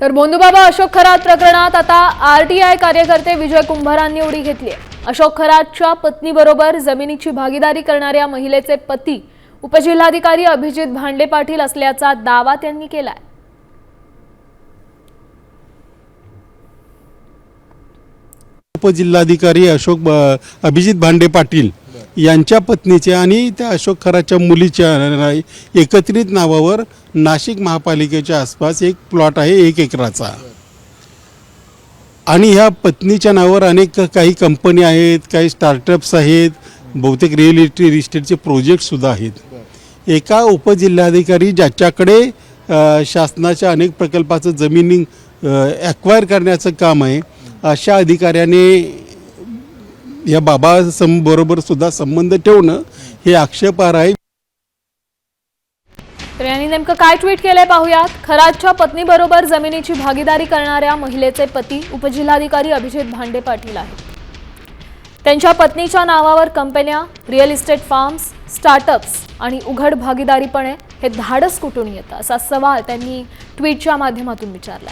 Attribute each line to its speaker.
Speaker 1: तर भोंदूबाबा अशोक खरात प्रकरणात आता आरटीआय कार्यकर्ते विजय कुंभारांनी उडी घेतली आहे। अशोक खरातच्या पत्नीबरोबर जमिनीची भागीदारी करणाऱ्या महिलेचे पती उपजिल्हाधिकारी अभिजित भांडे पाटील असल्याचा दावा त्यांनी केलाय।
Speaker 2: उपजिल्हाधिकारी अभिजित भांडे पाटील यांच्या पत्नीचे आणि त्या अशोक खरातच्या मुलीच्या एकत्रित नावावर नाशिक महापालिकेच्या आसपास एक प्लॉट आहे 1 एकराचा। आणि ह्या पत्नीच्या नावावर अनेक काही कंपनी आहेत, काही स्टार्टअप्स आहेत, बहुतेक रिअल इस्टेटचे प्रोजेक्ट सुद्धा आहेत। एका उपजिल्हाधिकारी ज्याच्याकडे शासनाच्या अनेक प्रकल्पाचं जमिनी ॲक्वायर करण्याचं काम आहे, अशा अधिकाऱ्याने या बरोबर सुद्धा संबंध ठेवणं हे आक्षेपार्ह आहे।
Speaker 1: तर यांनी नेमकं काय ट्विट केलंय पाहूयात। खरातच्या पत्नीबरोबर जमिनीची भागीदारी करणाऱ्या महिलेचे पती उपजिल्हाधिकारी अभिजित भांडे पाटील आहेत। त्यांच्या पत्नीच्या नावावर कंपन्या, रिअल इस्टेट फार्म्स, स्टार्टअप्स आणि उघड भागीदारीपणे हे धाडस कुठून येतं असा सवाल त्यांनी ट्विटच्या माध्यमातून विचारला।